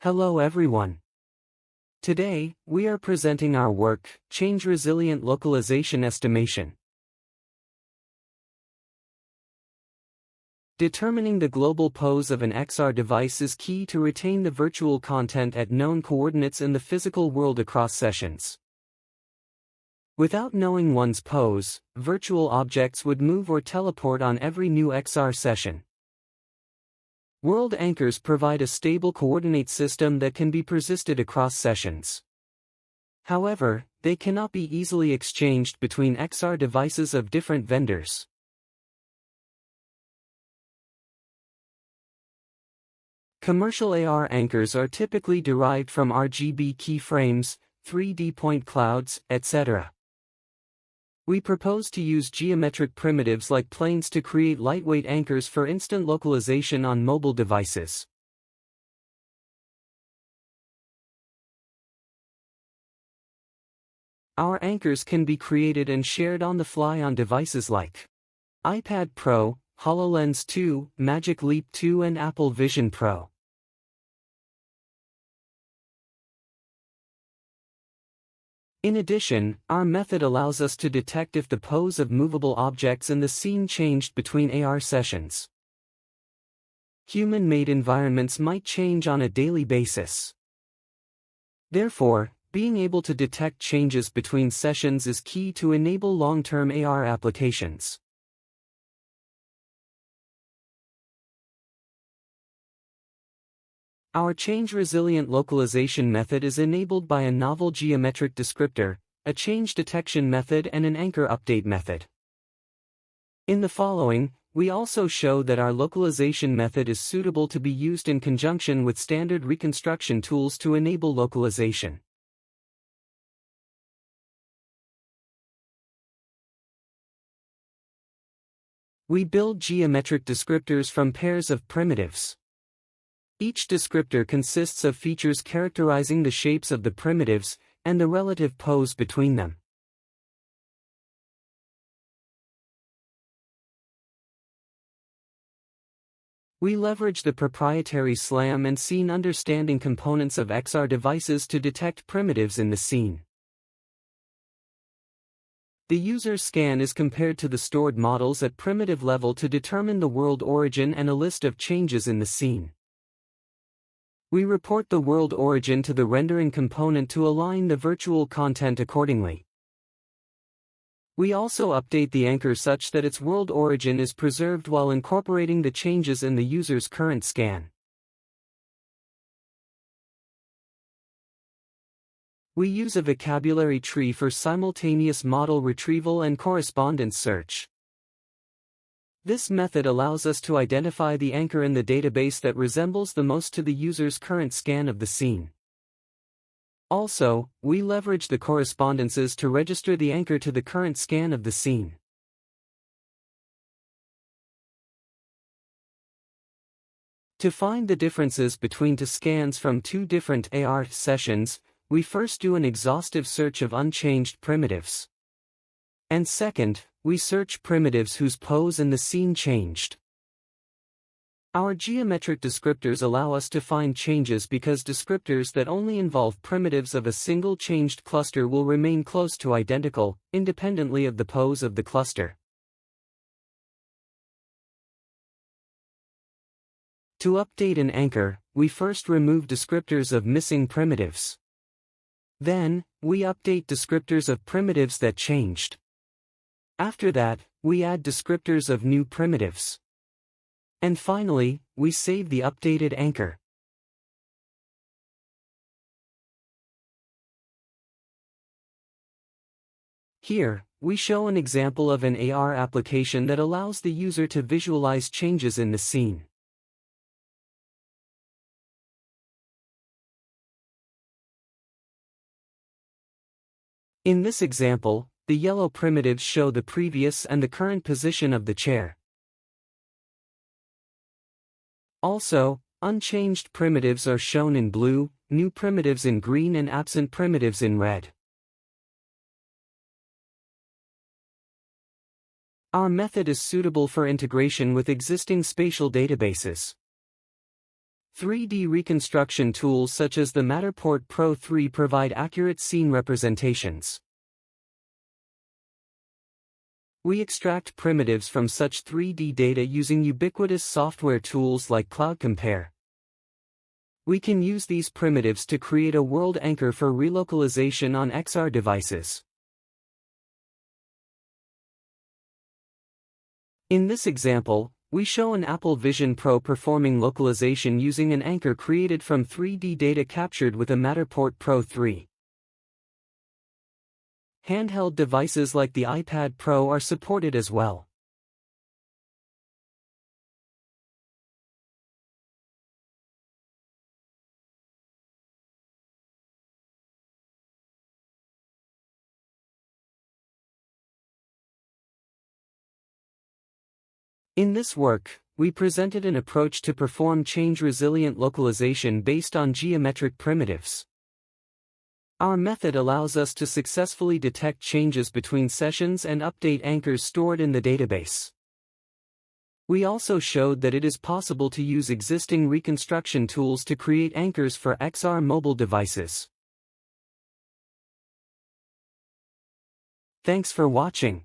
Hello everyone. Today, we are presenting our work, Change Resilient Localization Estimation. Determining the global pose of an XR device is key to retain the virtual content at known coordinates in the physical world across sessions. Without knowing one's pose, virtual objects would move or teleport on every new XR session. World anchors provide a stable coordinate system that can be persisted across sessions. However, they cannot be easily exchanged between XR devices of different vendors. Commercial AR anchors are typically derived from RGB keyframes, 3D point clouds, etc. We propose to use geometric primitives like planes to create lightweight anchors for instant localization on mobile devices. Our anchors can be created and shared on the fly on devices like iPad Pro, HoloLens 2, Magic Leap 2 and Apple Vision Pro. In addition, our method allows us to detect if the pose of movable objects in the scene changed between AR sessions. Human-made environments might change on a daily basis. Therefore, being able to detect changes between sessions is key to enable long-term AR applications. Our change-resilient localization method is enabled by a novel geometric descriptor, a change detection method and an anchor update method. In the following, we also show that our localization method is suitable to be used in conjunction with standard reconstruction tools to enable localization. We build geometric descriptors from pairs of primitives. Each descriptor consists of features characterizing the shapes of the primitives and the relative pose between them. We leverage the proprietary SLAM and scene understanding components of XR devices to detect primitives in the scene. The user scan is compared to the stored models at primitive level to determine the world origin and a list of changes in the scene. We report the world origin to the rendering component to align the virtual content accordingly. We also update the anchor such that its world origin is preserved while incorporating the changes in the user's current scan. We use a vocabulary tree for simultaneous model retrieval and correspondence search. This method allows us to identify the anchor in the database that resembles the most to the user's current scan of the scene. Also, we leverage the correspondences to register the anchor to the current scan of the scene. To find the differences between two scans from two different AR sessions, we first do an exhaustive search of unchanged primitives. And second, we search primitives whose pose in the scene changed. Our geometric descriptors allow us to find changes because descriptors that only involve primitives of a single changed cluster will remain close to identical, independently of the pose of the cluster. To update an anchor, we first remove descriptors of missing primitives. Then, we update descriptors of primitives that changed. After that, we add descriptors of new primitives. And finally, we save the updated anchor. Here, we show an example of an AR application that allows the user to visualize changes in the scene. In this example, the yellow primitives show the previous and the current position of the chair. Also, unchanged primitives are shown in blue, new primitives in green and absent primitives in red. Our method is suitable for integration with existing spatial databases. 3D reconstruction tools such as the Matterport Pro 3 provide accurate scene representations. We extract primitives from such 3D data using ubiquitous software tools like Cloud Compare. We can use these primitives to create a world anchor for relocalization on XR devices. In this example, we show an Apple Vision Pro performing localization using an anchor created from 3D data captured with a Matterport Pro 3. Handheld devices like the iPad Pro are supported as well. In this work, we presented an approach to perform change-resilient localization based on geometric primitives. Our method allows us to successfully detect changes between sessions and update anchors stored in the database. We also showed that it is possible to use existing reconstruction tools to create anchors for XR mobile devices. Thanks for watching.